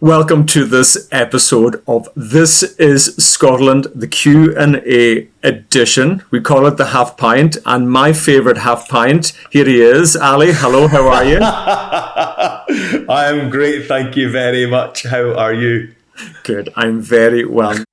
Welcome to this episode of This is Scotland, the Q&A edition. We call it the Half Pint, and my favourite half pint, here he is. Ali, hello, how are you? I am great, thank you very much. How are you? Good, I'm very well.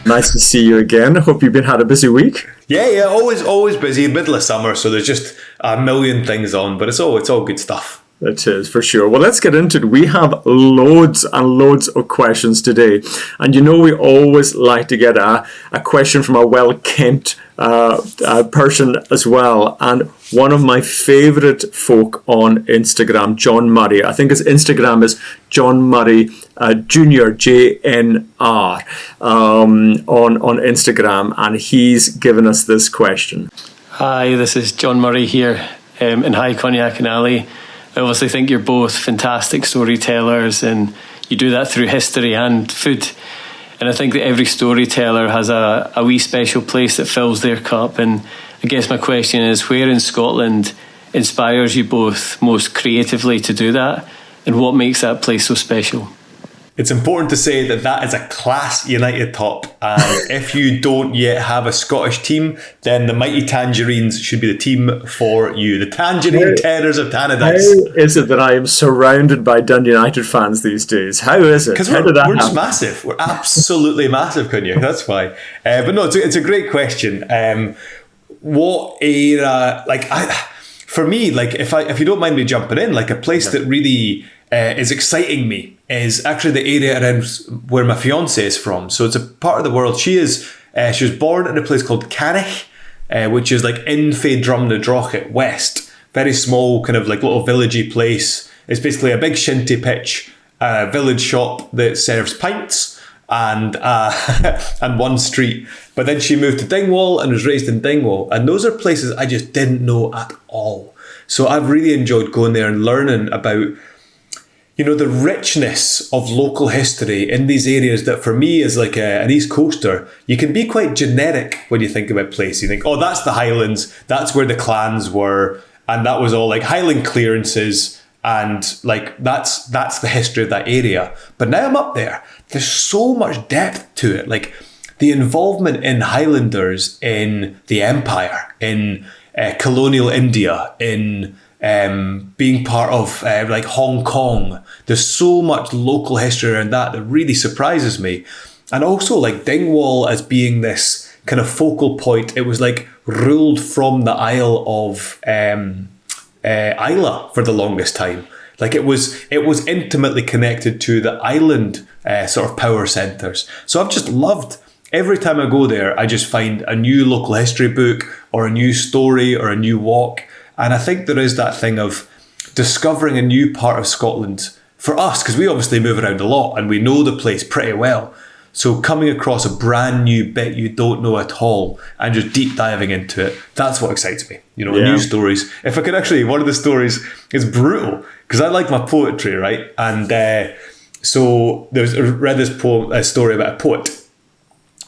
Nice to see you again. Hope you've had a busy week. Yeah, always busy. Middle of summer, so there's just a million things on, but it's all good stuff. It is, for sure. Well, let's get into it. We have loads and loads of questions today. And you know, we always like to get a question from a well-kent person as well. And one of my favourite folk on Instagram, John Murray. I think his Instagram is John Murray Jr. JNR on Instagram. And he's given us this question. Hi, this is John Murray here. And hi, Coinneach and Ali. I obviously think you're both fantastic storytellers, and you do that through history and food. And I think that every storyteller has a wee special place that fills their cup. And I guess my question is, where in Scotland inspires you both most creatively to do that? And what makes that place so special? It's important to say that is a class United top, and if you don't yet have a Scottish team, then the Mighty Tangerines should be the team for you. The Tangerine Terrors of Tannadice. How is it that I am surrounded by Dundee United fans these days? How is it? Because we're just massive. We're absolutely massive, Coinneach. That's why. But no, it's a great question. What era? For me, if you don't mind me jumping in, a place that really is exciting me is actually the area around where my fiance is from. So it's a part of the world. She was born in a place called Coinneach, which is in Fae Drumnadrochit West. Very small, kind of little villagey place. It's basically a big shinty pitch village shop that serves pints and and one street. But then she moved to Dingwall and was raised in Dingwall. And those are places I just didn't know at all. So I've really enjoyed going there and learning about the richness of local history in these areas that for me as an East Coaster, you can be quite generic when you think about places. You think, oh, that's the Highlands, that's where the clans were, and that was all Highland clearances, and that's the history of that area. But now I'm up there, there's so much depth to it. The involvement in Highlanders in the Empire, in colonial India, in being part of Hong Kong. There's so much local history around that really surprises me. And also Dingwall as being this kind of focal point. It was ruled from the Isle of Islay for the longest time. It was intimately connected to the island sort of power centres. So I've just loved every time I go there, I just find a new local history book or a new story or a new walk. And I think there is that thing of discovering a new part of Scotland for us, because we obviously move around a lot and we know the place pretty well. So coming across a brand new bit you don't know at all and just deep diving into it, that's what excites me. New stories. If I could actually, one of the stories is brutal because I like my poetry, right? And so I read this story about a poet.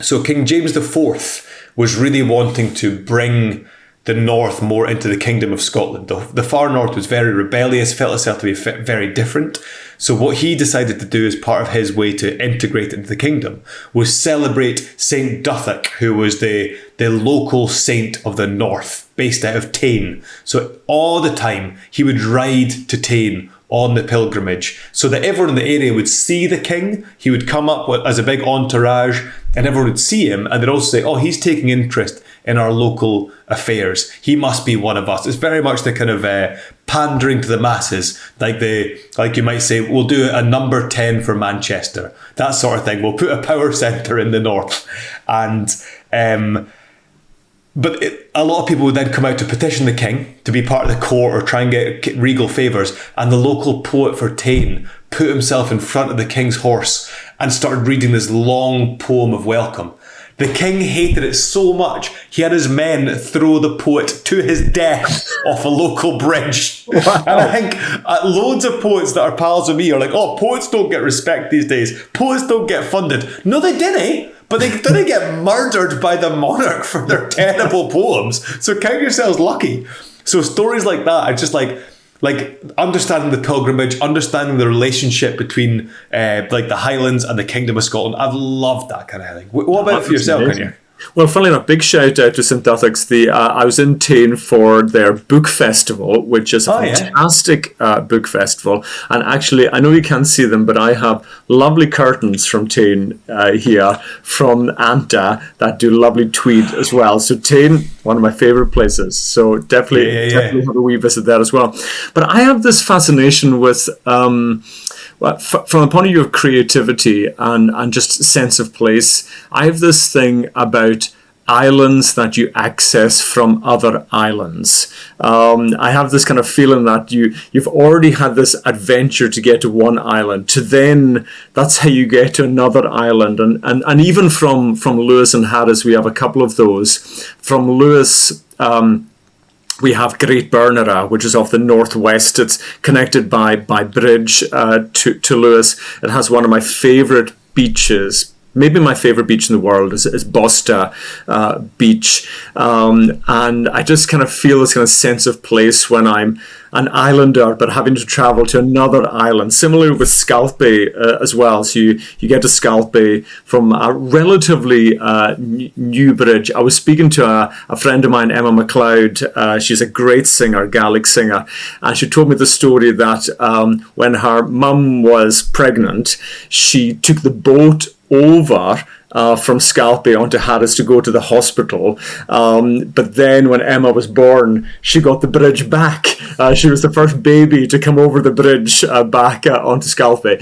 So King James IV was really wanting to bring the north more into the kingdom of Scotland. The far north was very rebellious, felt itself to be very different. So what he decided to do as part of his way to integrate into the kingdom was celebrate Saint Duthac, who was the local saint of the north, based out of Tain. So all the time he would ride to Tain on the pilgrimage so that everyone in the area would see the king. He would come up as a big entourage and everyone would see him and they'd also say, oh, he's taking interest in our local affairs. He must be one of us. It's very much the kind of pandering to the masses, like you might say, we'll do a number 10 for Manchester, that sort of thing. We'll put a power centre in the north. And But a lot of people would then come out to petition the king to be part of the court or try and get regal favours. And the local poet for Tain put himself in front of the king's horse and started reading this long poem of welcome. The king hated it so much, he had his men throw the poet to his death off a local bridge. Wow. And I think loads of poets that are pals with me are like, oh, poets don't get respect these days. Poets don't get funded. No, they didn't. But they didn't get murdered by the monarch for their terrible poems. So count yourselves lucky. So stories like that are just like understanding the pilgrimage, understanding the relationship between like the Highlands and the Kingdom of Scotland. I've loved that kind of thing. What about for yourself, Coinneach? Well, funnily enough, big shout out to St. Ethics. I was in Tain for their book festival, which is a fantastic book festival. And actually, I know you can't see them, but I have lovely curtains from Tain here, from Anta, that do lovely tweed as well. So Tain, one of my favourite places. So definitely have a wee visit there as well. But I have this fascination with... from the point of view of creativity and just sense of place, I have this thing about islands that you access from other islands. I have this kind of feeling that you've already had this adventure to get to one island, to then that's how you get to another island. And even from Lewis and Harris, we have a couple of those. From Lewis, we have Great Bernera, which is off the northwest. It's connected by bridge to Lewis. It has one of my favourite beaches. Maybe my favourite beach in the world is Bosta Beach. And I just kind of feel this kind of sense of place when I'm an islander but having to travel to another island. Similarly with Scalp Bay as well. So you get to Scalp Bay from a relatively new bridge. I was speaking to a friend of mine, Emma MacLeod. She's a great singer, Gaelic singer. And she told me the story that when her mum was pregnant, she took the boat over from Scalp Bay onto Harris to go to the hospital. But then when Emma was born, she got the bridge back. She was the first baby to come over the bridge back onto Scalp Bay.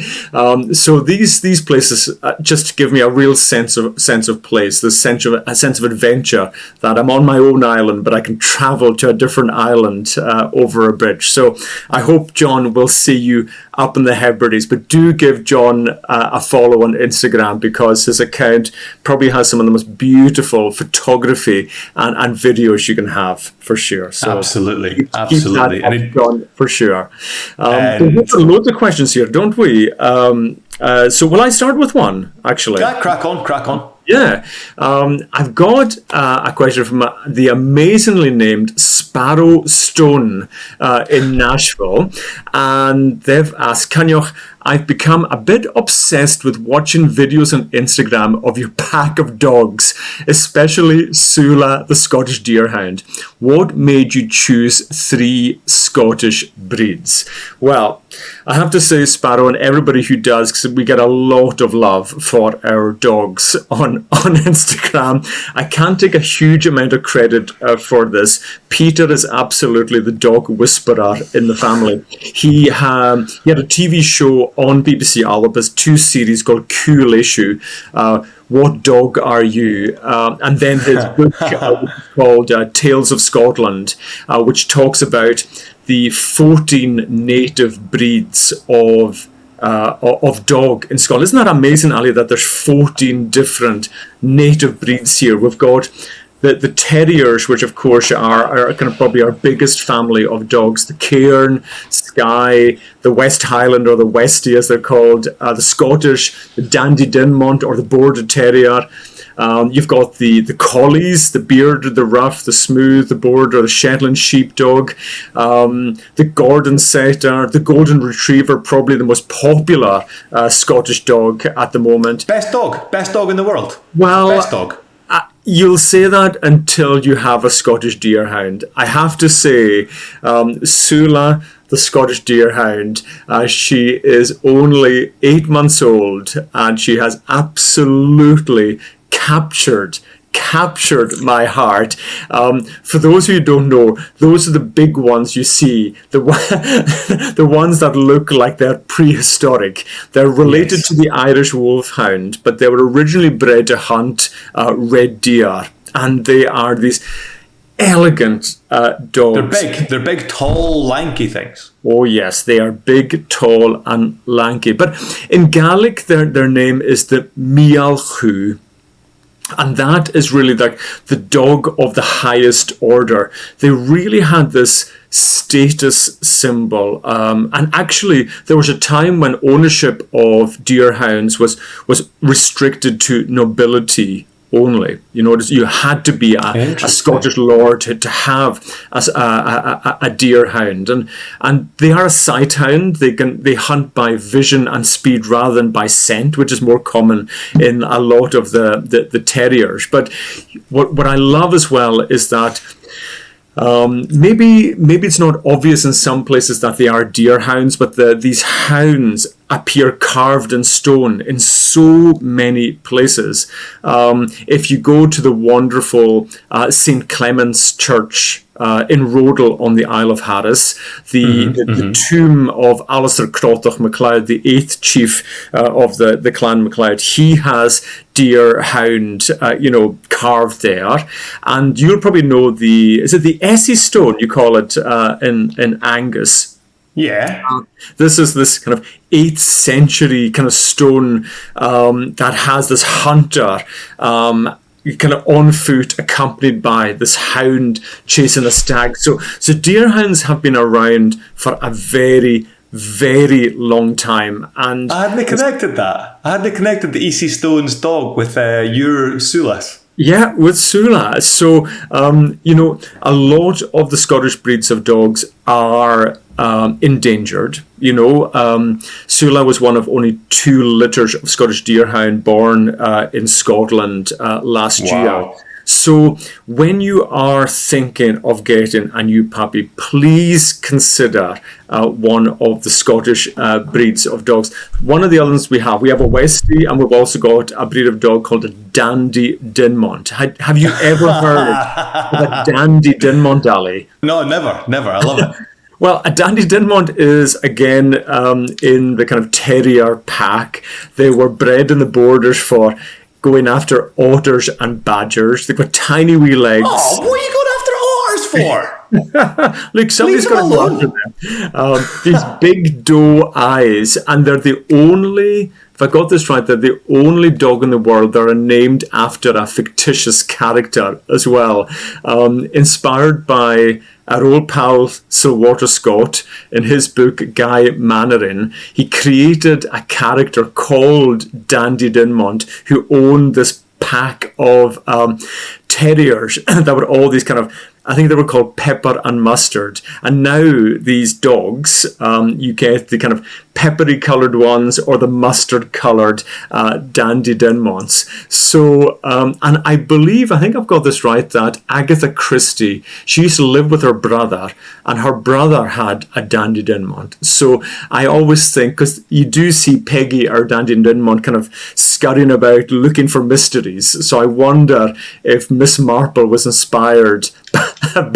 So these places just give me a real sense of place, this sense of adventure, that I'm on my own island, but I can travel to a different island over a bridge. So I hope, John, we'll see you up in the Hebrides, but do give John a follow on Instagram, because his account probably has some of the most beautiful photography and videos you can have, for sure. So absolutely. Keep that up, John, for sure. We have loads of questions here, don't we? So will I start with one, actually? Yeah, crack on. Yeah, I've got a question from the amazingly named Sparrow Stone in Nashville, and they've asked, Coinneach, I've become a bit obsessed with watching videos on Instagram of your pack of dogs, especially Sula, the Scottish Deerhound. What made you choose 3 Scottish breeds? Well, I have to say, Sparrow, and everybody who does, because we get a lot of love for our dogs on Instagram. I can't take a huge amount of credit for this. Peter is absolutely the dog whisperer in the family. He had a TV show on BBC Alba, 2 series called Cool Issue. What Dog Are You? And then his book called Tales of Scotland, which talks about the 14 native breeds of dog in Scotland. Isn't that amazing, Ali, that there's 14 different native breeds here? We've got the terriers, which of course are kind of probably our biggest family of dogs. The Cairn, Skye, the West Highland, or the Westie as they're called, the Scottish, the Dandy Dinmont or the Border Terrier. You've got the collies, the bearded, the rough, the smooth, the border, the Shetland sheepdog, the Gordon setter, the golden retriever, probably the most popular Scottish dog at the moment. Best dog in the world. Well, best dog. You'll say that until you have a Scottish Deerhound. I have to say, Sula, the Scottish Deerhound, she is only 8 months old, and she has absolutely captured my heart. For those who don't know, those are the big ones you see, the ones that look like they're prehistoric. They're related to the Irish Wolfhound, but they were originally bred to hunt red deer, and they are these elegant dogs. They're big, tall, lanky things. Oh yes, they are big, tall and lanky. But in Gaelic, their name is the Mialchu. And that is really like the dog of the highest order. They really had this status symbol. And actually, there was a time when ownership of deerhounds was restricted to nobility only. You know, you had to be a Scottish lord to have a deer hound, and they are a sight hound. They hunt by vision and speed rather than by scent, which is more common in a lot of the terriers. But what I love as well is that maybe it's not obvious in some places that they are deer hounds, but these hounds appear carved in stone in so many places. If you go to the wonderful St. Clement's Church in Rodel on the Isle of Harris, the tomb of Alistair Crotoch MacLeod, the 8th chief of the Clan MacLeod, he has deer hound, carved there. And you'll probably know is it the Essie stone, you call it, in Angus? Yeah. This is this kind of 8th century kind of stone that has this hunter kind of on foot, accompanied by this hound chasing a stag. So deerhounds have been around for a very, very long time. And I hadn't connected that. I hadn't connected the E.C. Stone's dog with your Sulas. Yeah, with Sula. So, a lot of the Scottish breeds of dogs are endangered. Sula was one of only 2 litters of Scottish Deerhound born in Scotland last year. So when you are thinking of getting a new puppy, please consider one of the Scottish breeds of dogs. One of the other ones we have a Westie, and we've also got a breed of dog called a Dandy Dinmont. Have you ever heard of a Dandy Dinmont, Ali? No, never. I love it. Well, a Dandy Dinmont is, again, in the kind of terrier pack. They were bred in the borders for going after otters and badgers. They've got tiny wee legs. Oh, what are you going after otters for? Look, somebody's got to go after them. These big doe eyes, and they're the only, if I got this right, they're the only dog in the world that are named after a fictitious character as well. Inspired by our old pal Sir Walter Scott, in his book Guy Mannering, he created a character called Dandy Dinmont who owned this pack of terriers that were all these kind of, I think they were called Pepper and Mustard. And now these dogs, you get the kind of peppery coloured ones or the mustard coloured Dandy Dinmonts. So, and I think I've got this right, that Agatha Christie, she used to live with her brother, and her brother had a Dandy Dinmont. So I always think, because you do see Peggy, our Dandy Dinmont, kind of scurrying about looking for mysteries. So I wonder if Miss Marple was inspired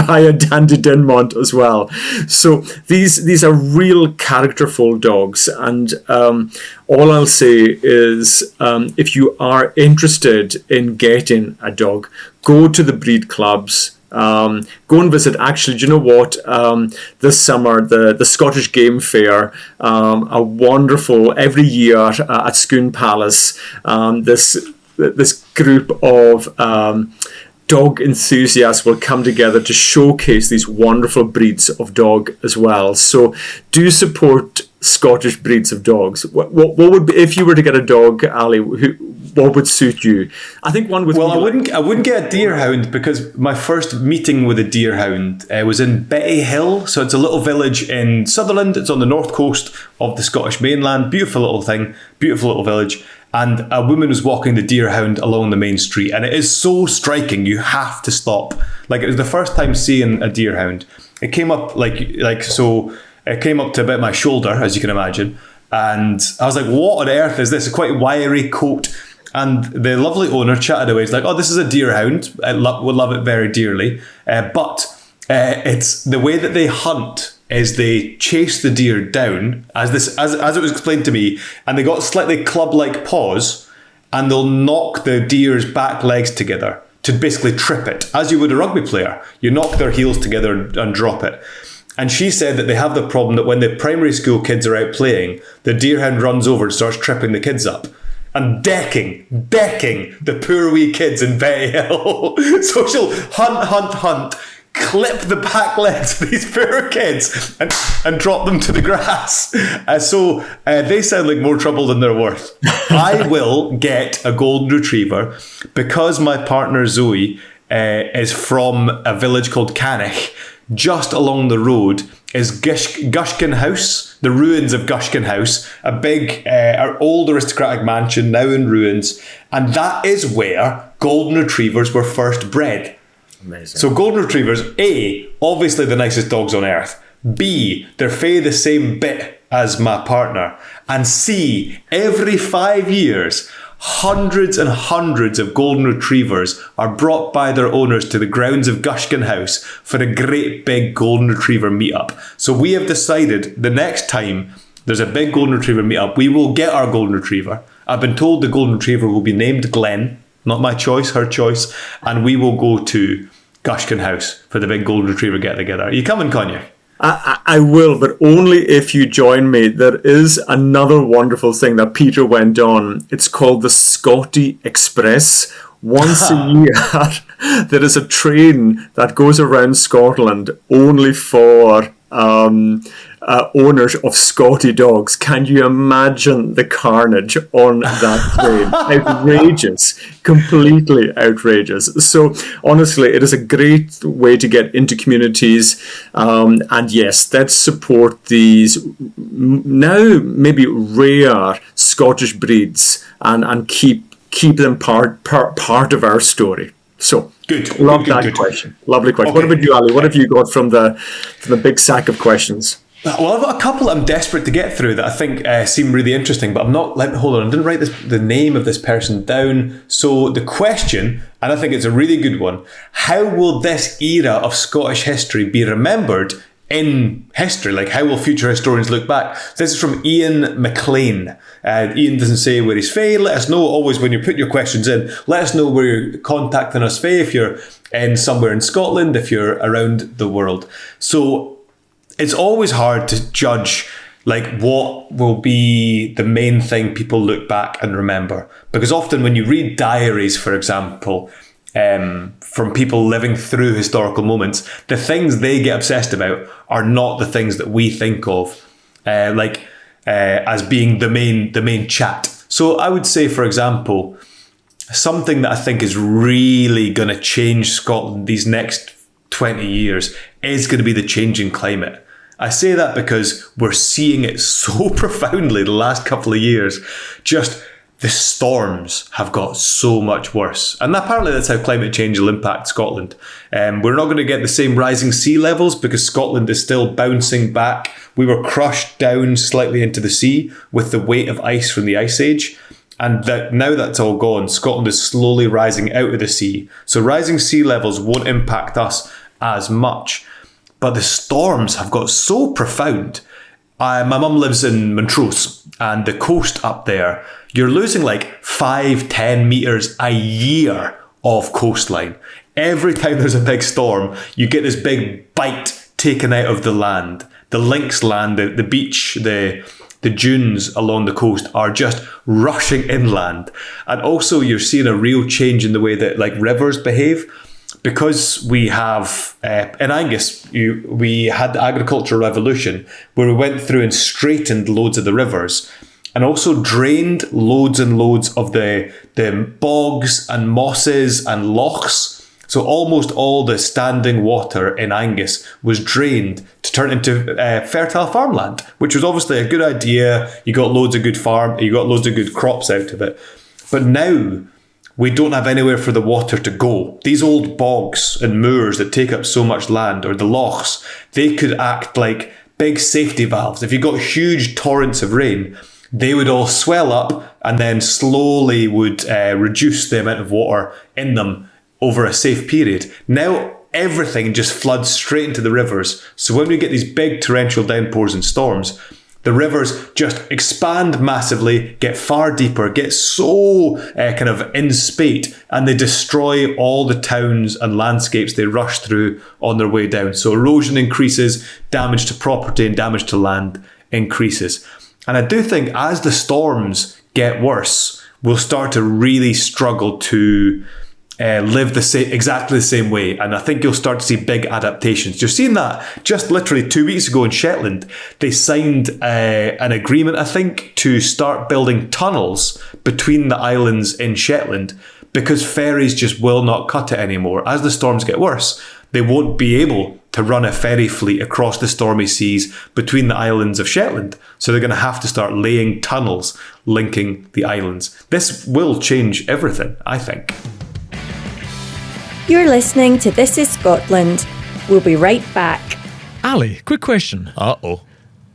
by a Dandy Dinmont as well. So these are real characterful dogs, and all I'll say is if you are interested in getting a dog, go to the breed clubs. Go and visit. Actually, do you know what? This summer, the Scottish Game Fair, a wonderful, every year at Scone Palace, this group of dog enthusiasts will come together to showcase these wonderful breeds of dog as well. So do support Scottish breeds of dogs. What would be, if you were to get a dog, Ali, what would suit you? I think one with... Well, I wouldn't get a deerhound, because my first meeting with a deerhound was in Betty Hill. So it's a little village in Sutherland. It's on the north coast of the Scottish mainland. Beautiful little thing, beautiful little village. And a woman was walking the deerhound along the main street, and it is so striking, you have to stop. Like, it was the first time seeing a deerhound. It came up so it came up to about my shoulder, as you can imagine, and I was like, what on earth is this? A quite wiry coat. And the lovely owner chatted away. He's like, oh, this is a deerhound. I would love it very dearly. But it's the way that they hunt is they chase the deer down, as it was explained to me, and they got slightly club-like paws, and they'll knock the deer's back legs together to basically trip it, as you would a rugby player. You knock their heels together and drop it. And she said that they have the problem that when the primary school kids are out playing, the deerhound runs over and starts tripping the kids up and decking the poor wee kids in Betty Hill. So she'll hunt, clip the back legs of these poor kids and drop them to the grass. So they sound like more trouble than they're worth. I will get a golden retriever because my partner Zoe is from a village called Coinneach. Just along the road is Gushkin House, the ruins of Gushkin House, a big, old aristocratic mansion now in ruins. And that is where golden retrievers were first bred. Amazing. So golden retrievers, A, obviously the nicest dogs on earth. B, they're fae the same bit as my partner. And C, every 5 years, hundreds and hundreds of golden retrievers are brought by their owners to the grounds of Gushkin House for a great big golden retriever meetup. So we have decided the next time there's a big golden retriever meetup, we will get our golden retriever. I've been told the golden retriever will be named Glenn, not my choice, her choice, and we will go to Gushkin House for the big golden retriever get together. Are you coming, Coinneach? I will, but only if you join me. There is another wonderful thing that Peter went on. It's called the Scotty Express. Once a year, there is a train that goes around Scotland only for owners of Scotty dogs. Can you imagine the carnage on that train? Outrageous. Completely outrageous. So honestly, it is a great way to get into communities. And yes, let's support these now maybe rare Scottish breeds and keep them part of our story. So good. Love that question. Lovely question. Okay. What about you, Ali? What have you got from the big sack of questions? Well, I've got a couple I'm desperate to get through that I think seem really interesting, but I'm not. Hold on, I didn't write the name of this person down. So the question, and I think it's a really good one: how will this era of Scottish history be remembered in history? Like, how will future historians look back? This is from Ian McLean. Ian doesn't say where he's fae. Let us know always when you put your questions in. Let us know where you're contacting us fae, if you're in somewhere in Scotland, if you're around the world. So it's always hard to judge like what will be the main thing people look back and remember, because often when you read diaries, for example, from people living through historical moments, the things they get obsessed about are not the things that we think of as being the main chat. So I would say, for example, something that I think is really going to change Scotland these next 20 years is going to be the changing climate. I say that because we're seeing it so profoundly the last couple of years. Just the storms have got so much worse. And apparently that's how climate change will impact Scotland. We're not going to get the same rising sea levels because Scotland is still bouncing back. We were crushed down slightly into the sea with the weight of ice from the Ice Age. And now that's all gone, Scotland is slowly rising out of the sea. So rising sea levels won't impact us as much. But the storms have got so profound. My mum lives in Montrose, and the coast up there, you're losing like 5-10 metres a year of coastline. Every time there's a big storm, you get this big bite taken out of the land. The links land, the beach, the dunes along the coast are just rushing inland. And also you're seeing a real change in the way that like rivers behave. Because we have, in Angus, we had the agricultural revolution where we went through and straightened loads of the rivers and also drained loads and loads of the bogs and mosses and lochs. So almost all the standing water in Angus was drained to turn into fertile farmland, which was obviously a good idea. You got loads of good crops out of it. But now we don't have anywhere for the water to go. These old bogs and moors that take up so much land, or the lochs, they could act like big safety valves. If you got huge torrents of rain, they would all swell up and then slowly would reduce the amount of water in them over a safe period. Now everything just floods straight into the rivers. So when we get these big torrential downpours and storms, the rivers just expand massively, get far deeper, get so kind of in spate, and they destroy all the towns and landscapes they rush through on their way down. So erosion increases, damage to property and damage to land increases. And I do think as the storms get worse, we'll start to really struggle to live exactly the same way. And I think you'll start to see big adaptations. You're seeing that just literally 2 weeks ago in Shetland. They signed an agreement, I think, to start building tunnels between the islands in Shetland because ferries just will not cut it anymore. As the storms get worse, they won't be able to run a ferry fleet across the stormy seas between the islands of Shetland. So they're going to have to start laying tunnels linking the islands. This will change everything, I think. You're listening to This is Scotland. We'll be right back. Ali, quick question. Uh-oh.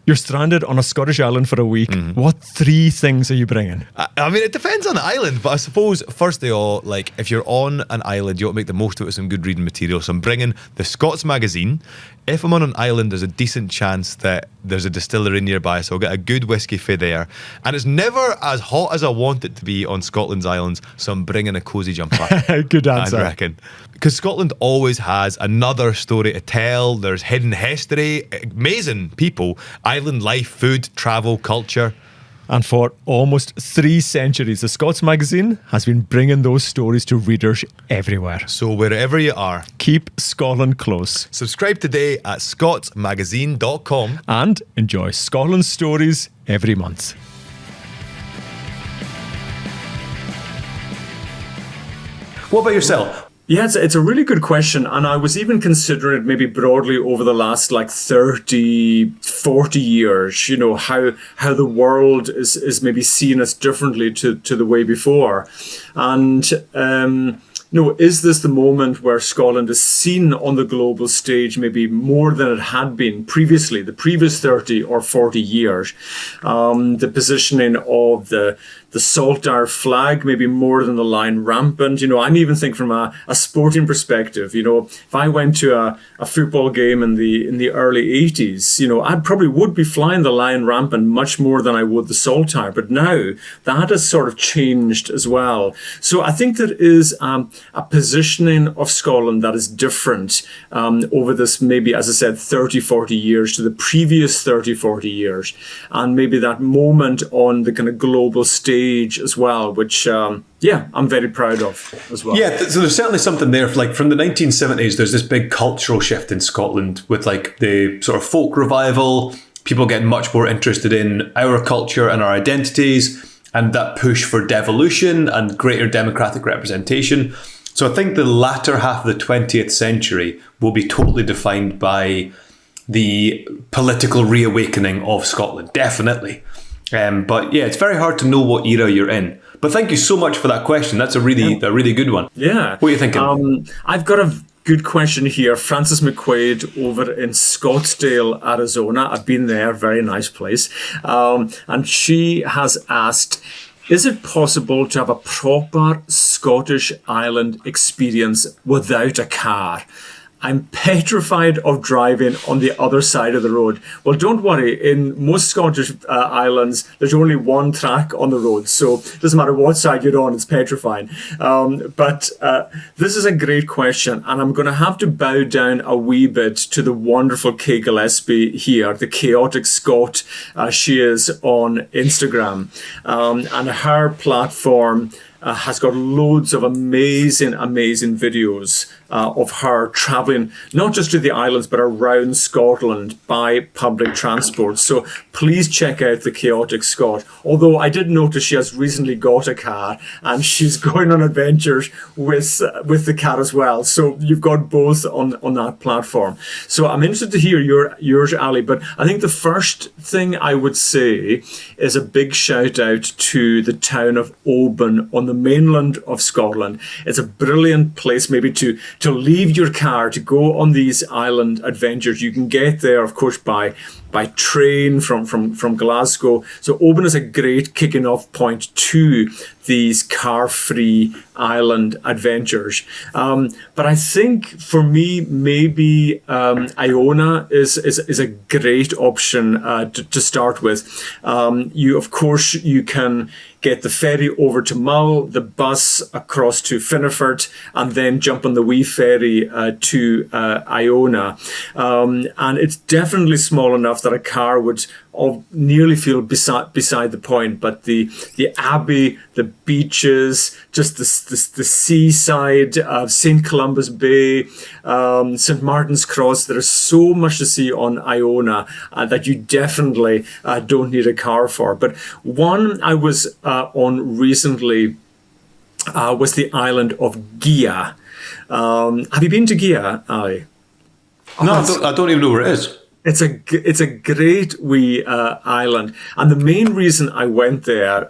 You're stranded on a Scottish island for a week. What 3 things are you bringing? I mean, it depends on the island, but I suppose, first of all, like, if you're on an island, you want to make the most of it with some good reading material. So I'm bringing the Scots magazine. If I'm on an island, there's a decent chance that there's a distillery nearby, so I'll get a good whiskey for there. And it's never as hot as I want it to be on Scotland's islands, so I'm bringing a cosy jumper. Good answer. I reckon. Because Scotland always has another story to tell. There's hidden history, amazing people, island life, food, travel, culture. And for almost 3 centuries, the Scots magazine has been bringing those stories to readers everywhere. So wherever you are, keep Scotland close. Subscribe today at scotsmagazine.com and enjoy Scotland's stories every month. What about yourself? Yeah, it's a really good question. And I was even considering it maybe broadly over the last 30, 40 years, how the world is maybe seen as differently to the way before. And, is this the moment where Scotland is seen on the global stage maybe more than it had been previously, the previous 30 or 40 years? The positioning of the Saltire flag, maybe more than the Lion Rampant. I'm even thinking from a sporting perspective. If I went to a football game in the early 80s, I probably would be flying the Lion Rampant much more than I would the Saltire. But now that has sort of changed as well. So I think there is a positioning of Scotland that is different over this maybe, as I said, 30, 40 years to the previous 30, 40 years. And maybe that moment on the kind of global stage as well, which I'm very proud of as well. Yeah, so there's certainly something there. From the 1970s, there's this big cultural shift in Scotland with the sort of folk revival, people getting much more interested in our culture and our identities, and that push for devolution and greater democratic representation. So I think the latter half of the 20th century will be totally defined by the political reawakening of Scotland, definitely. But yeah, it's very hard to know what era you're in. But thank you so much for that question. That's a really good one. Yeah. What are you thinking? I've got a good question here. Frances McQuaid over in Scottsdale, Arizona. I've been there, very nice place. And she has asked, is it possible to have a proper Scottish island experience without a car? I'm petrified of driving on the other side of the road. Well, don't worry. In most Scottish islands, there's only one track on the road. So it doesn't matter what side you're on, it's petrifying. But this is a great question. And I'm going to have to bow down a wee bit to the wonderful Kay Gillespie here, the chaotic Scot she is on Instagram. And her platform has got loads of amazing videos of her travelling, not just to the islands, but around Scotland by public transport. So please check out the Chaotic Scot. Although I did notice she has recently got a car and she's going on adventures with the car as well. So you've got both on that platform. So I'm interested to hear yours, Ali. But I think the first thing I would say is a big shout out to the town of Oban on the mainland of Scotland. It's a brilliant place maybe to leave your car, to go on these island adventures. You can get there, of course, by train from Glasgow. So Oban is a great kicking off point to these car-free island adventures. But I think for me, maybe Iona is a great option to start with. You can get the ferry over to Mull, the bus across to Finnefort, and then jump on the wee ferry to Iona. And it's definitely small enough that a car would nearly feel beside the point. But the Abbey, the beaches, just the seaside of St. Columba's Bay, St. Martin's Cross, there is so much to see on Iona that you definitely don't need a car for. But one I was on recently was the island of Gia. Have you been to Gia, Ali? No, I don't even know where it is. It's a great wee island, and the main reason I went there,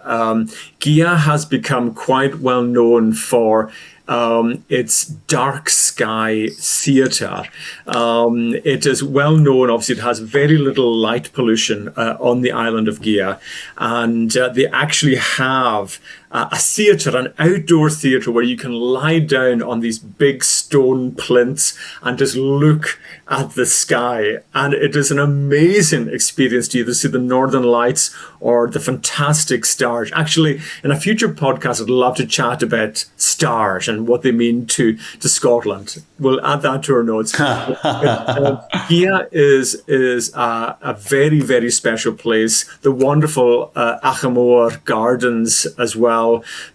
Gia has become quite well known for its dark sky theatre. It is well known, obviously it has very little light pollution on the island of Gia, and they actually have a theatre, an outdoor theatre where you can lie down on these big stone plinths and just look at the sky. And it is an amazing experience to either see the northern lights or the fantastic stars. Actually, in a future podcast, I'd love to chat about stars and what they mean to Scotland. We'll add that to our notes. Gia is a very, very special place. The wonderful Achamore Gardens as well,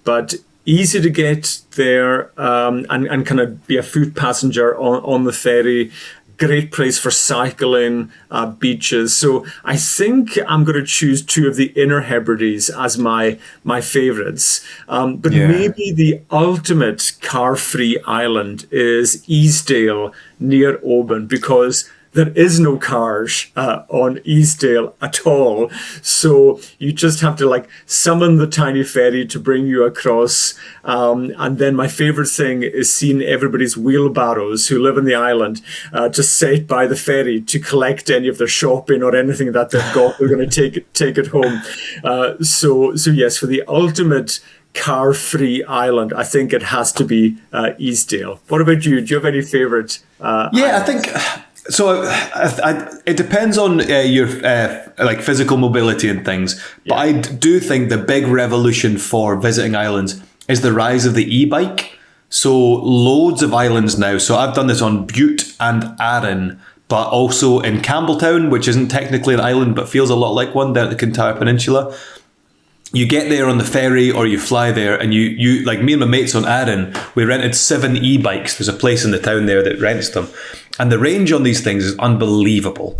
but easy to get there and kind of be a foot passenger on the ferry. Great place for cycling, beaches. So I think I'm going to choose two of the Inner Hebrides as my favourites. But maybe the ultimate car-free island is Easdale near Oban, because there is no cars on Easdale at all. So you just have to summon the tiny ferry to bring you across. And then my favourite thing is seeing everybody's wheelbarrows who live on the island just set by the ferry to collect any of their shopping or anything that they've got. They're going to take it home. So yes, for the ultimate car-free island, I think it has to be Easdale. What about you? Do you have any favourite? I think... So it depends on your physical mobility and things, but I do think the big revolution for visiting islands is the rise of the e-bike. So loads of islands now. So I've done this on Bute and Arran, but also in Campbelltown, which isn't technically an island but feels a lot like one, down at the Kintyre Peninsula. You get there on the ferry or you fly there, and you like me and my mates on Arran, we rented 7 e-bikes. There's a place in the town there that rents them. And the range on these things is unbelievable.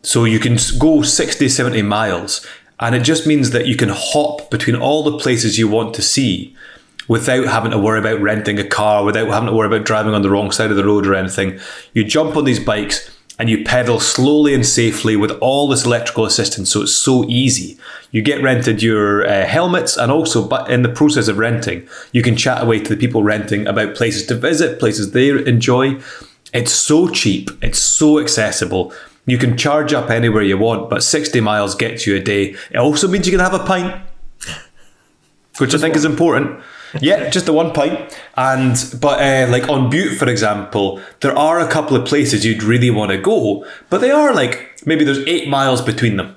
So you can go 60, 70 miles. And it just means that you can hop between all the places you want to see without having to worry about renting a car, without having to worry about driving on the wrong side of the road or anything. You jump on these bikes and you pedal slowly and safely with all this electrical assistance, so it's so easy. You get rented your helmets, and also in the process of renting, you can chat away to the people renting about places to visit, places they enjoy. It's so cheap, it's so accessible. You can charge up anywhere you want, but 60 miles gets you a day. It also means you can have a pint, which I think is important. Yeah, just the one pint. But like on Bute, for example, there are a couple of places you'd really want to go, but they are maybe there's 8 miles between them.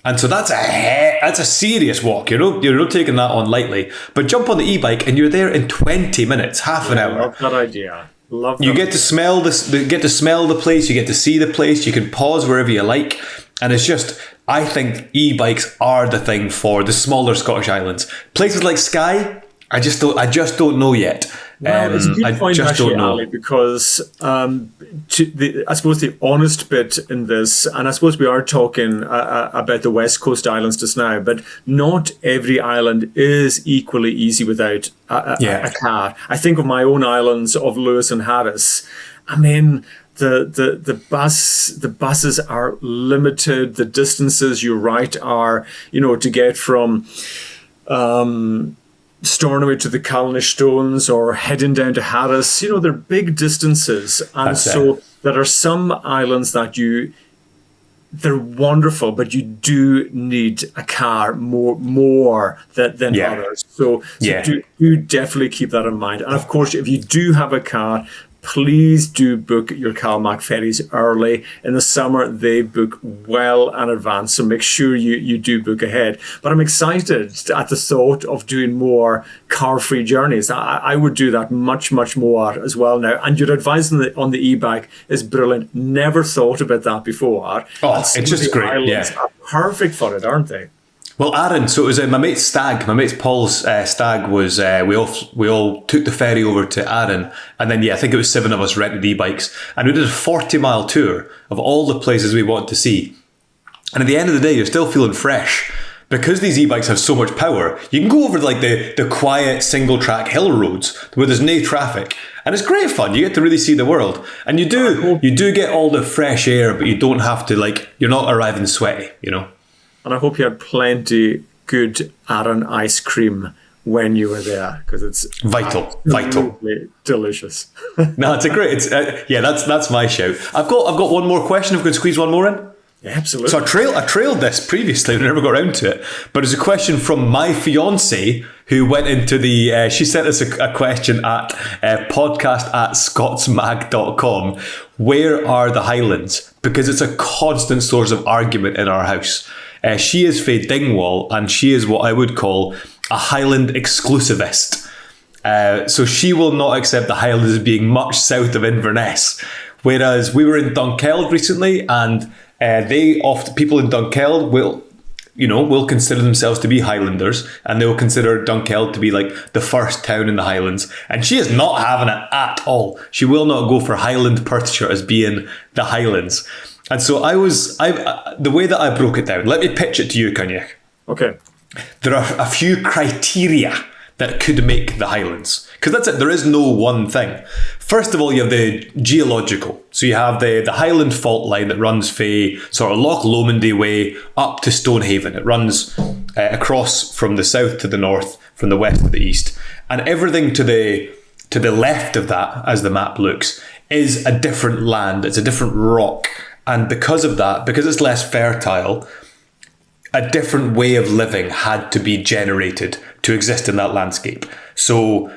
And so that's a serious walk. You're not taking that on lightly. But jump on the e-bike and you're there in 20 minutes, half an hour. I love that idea. You get to smell this. Get to smell the place. You get to see the place. You can pause wherever you like, and it's just. I think e-bikes are the thing for the smaller Scottish islands. Places like Skye, I just don't know yet. Well, it's a good point, actually, Ali, because I suppose the honest bit in this, and I suppose we are talking about the West Coast islands just now, but not every island is equally easy without a car. I think of my own islands of Lewis and Harris. I mean, the buses are limited. The distances, you're right, are to get from Stornoway to the Coinneach Stones or heading down to Harris, they're big distances. And so there are some islands that they're wonderful, but you do need a car more than others. So do definitely keep that in mind. And of course, if you do have a car, please do book your CalMac ferries early. In the summer, they book well in advance, so make sure you do book ahead. But I'm excited at the thought of doing more car-free journeys. I would do that much more as well now. And your advice on the e-bike is brilliant. Never thought about that before. Oh, it's just great. Yeah, are perfect for it, aren't they? Well, Aaron, so it was my mate's stag. My mate's Paul's stag was, we all took the ferry over to Arran, and then, I think it was 7 of us rented e-bikes, and we did a 40-mile tour of all the places we wanted to see. And at the end of the day, you're still feeling fresh. Because these e-bikes have so much power, you can go over like the quiet single-track hill roads where there's no traffic, and it's great fun. You get to really see the world, and you do get all the fresh air, but you don't have to, you're not arriving sweaty, And I hope you had plenty good Arran ice cream when you were there, because it's vital, delicious. No, it's a great. That's my shout. I've got one more question. If we could squeeze one more in. Yeah, absolutely. So I trailed this previously. We never got around to it, but it's a question from my fiance who went into the. She sent us a question at podcast@scotsmag.com. Where are the Highlands? Because it's a constant source of argument in our house. She is fae Dingwall, and she is what I would call a Highland exclusivist. So she will not accept the Highlands as being much south of Inverness. Whereas we were in Dunkeld recently, and people in Dunkeld will consider themselves to be Highlanders, and they will consider Dunkeld to be like the first town in the Highlands. And she is not having it at all. She will not go for Highland Perthshire as being the Highlands. And so the way that I broke it down, let me pitch it to you, Coinneach. Okay. There are a few criteria that could make the Highlands. Because that's it, there is no one thing. First of all, you have the geological. So you have the Highland fault line that runs fae sort of Loch Lomondie way up to Stonehaven. It runs across from the south to the north, from the west to the east. And everything to the left of that, as the map looks, is a different land. It's a different rock. And because of that, because it's less fertile, a different way of living had to be generated to exist in that landscape. So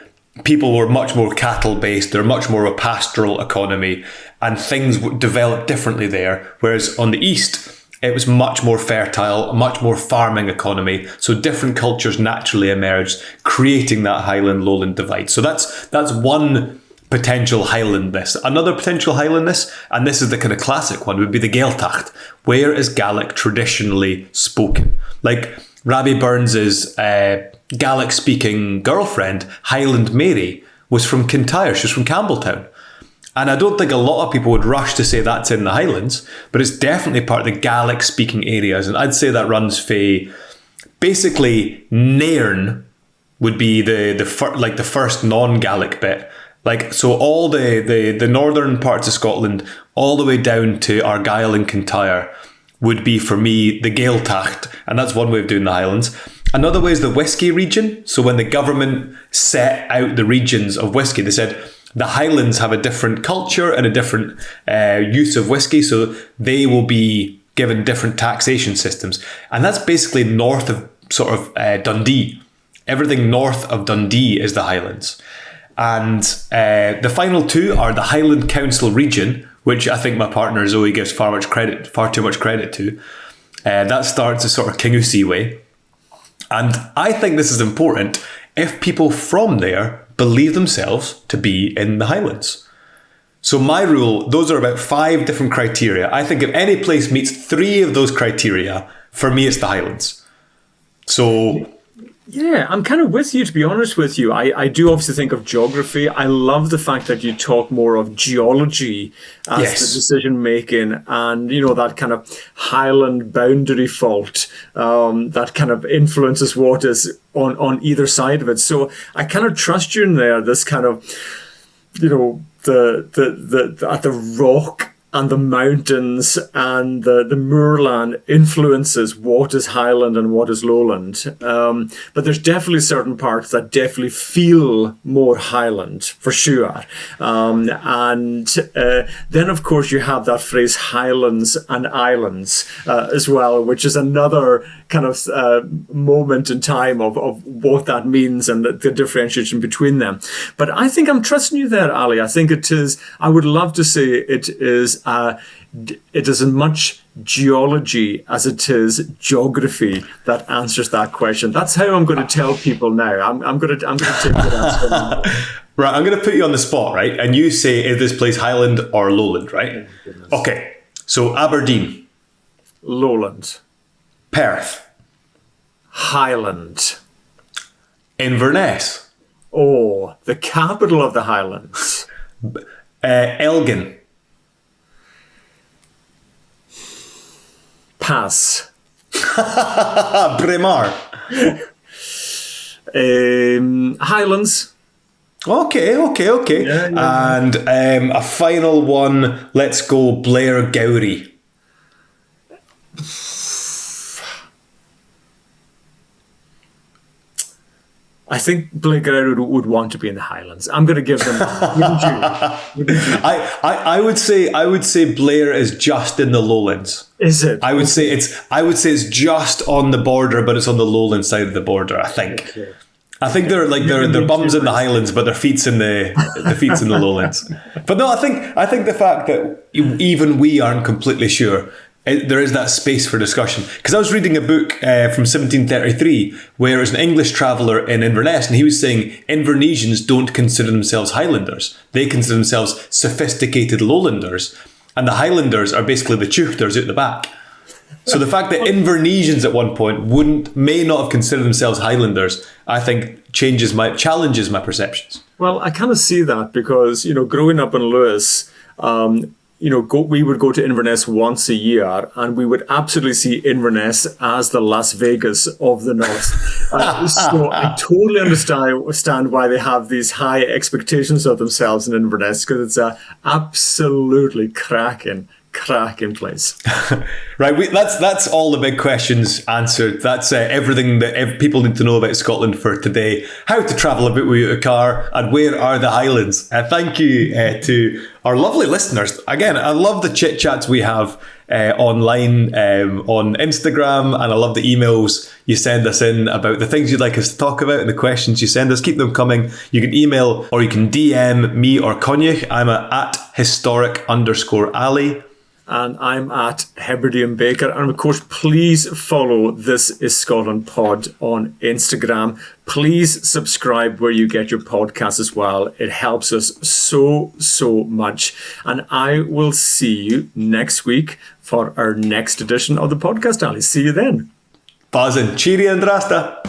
people were much more cattle-based, they're much more a pastoral economy, and things developed differently there. Whereas on the east, it was much more fertile, a much more farming economy. So different cultures naturally emerged, creating that Highland-Lowland divide. So that's one potential Highlandness. Another potential Highlandness, and this is the kind of classic one, would be the Gaeltacht. Where is Gaelic traditionally spoken? Like Rabbie Burns's Gaelic-speaking girlfriend, Highland Mary, was from Kintyre. She was from Campbelltown. And I don't think a lot of people would rush to say that's in the Highlands, but it's definitely part of the Gaelic-speaking areas. And I'd say that runs fae. Basically, Nairn would be the first non-Gaelic bit. So all the northern parts of Scotland, all the way down to Argyll and Kintyre, would be, for me, the Gaeltacht, and that's one way of doing the Highlands. Another way is the whisky region. So when the government set out the regions of whisky, they said the Highlands have a different culture and a different use of whisky, so they will be given different taxation systems. And that's basically north of Dundee. Everything north of Dundee is the Highlands. And the final two are the Highland Council region, which I think my partner Zoe gives far too much credit to. That starts a sort of Kingusie way. And I think this is important if people from there believe themselves to be in the Highlands. So my rule, those are about 5 different criteria. I think if any place meets 3 of those criteria, for me it's the Highlands. So yeah, I'm kind of with you, to be honest with you. I do obviously think of geography. I love the fact that you talk more of geology as the decision making, and that kind of Highland boundary fault that kind of influences what is on either side of it. So I kind of trust you in there. This kind of the rock and the mountains and the moorland influences what is Highland and what is Lowland. But there's definitely certain parts that definitely feel more Highland, for sure. And then, of course, you have that phrase Highlands and Islands as well, which is another kind of moment in time of what that means and the differentiation between them. But I think I'm trusting you there, Ali. I think it is, I would love to say it is as much geology as it is geography that answers that question. That's how I'm going to tell people now. I'm going to take that answer. Right, I'm going to put you on the spot, right? And you say, is this place Highland or Lowland, right? Oh, okay, so Aberdeen. Lowland. Perth. Highland. Inverness. Oh, the capital of the Highlands. Elgin. Pass. Braemar. Highlands. Okay. Yeah. And a final one, let's go Blair Gowrie. I think Blair would want to be in the Highlands. I'm going to give them. Wouldn't you? I would say Blair is just in the lowlands. Is it? I would say it's just on the border, but it's on the lowland side of the border. I think. Okay. I think they're bums in the Highlands, but their feet's in the feet's in the lowlands. But no, I think the fact that even we aren't completely sure. There is that space for discussion. Because I was reading a book from 1733 where it was an English traveller in Inverness, and he was saying Invernessians don't consider themselves Highlanders. They consider themselves sophisticated lowlanders, and the Highlanders are basically the Tuchters out the back. So the fact that Invernessians at one point may not have considered themselves Highlanders, I think challenges my perceptions. Well, I kind of see that because, growing up in Lewis, we would go to Inverness once a year, and we would absolutely see Inverness as the Las Vegas of the North. So I totally understand why they have these high expectations of themselves in Inverness, because it's a absolutely cracking place. Right, that's all the big questions answered. That's everything that people need to know about Scotland for today. How to travel about with a car, and where are the Highlands. Thank you to our lovely listeners. Again, I love the chit chats we have online on Instagram, and I love the emails you send us in about the things you'd like us to talk about and the questions you send us. Keep them coming. You can email or you can DM me or Coinneach. I'm at historic_Ali. And I'm at Hebridean Baker. And of course, please follow This Is Scotland Pod on Instagram. Please subscribe where you get your podcasts as well. It helps us so much. And I will see you next week for our next edition of the podcast, Ali. See you then. Buzzing. Cheery and Rasta.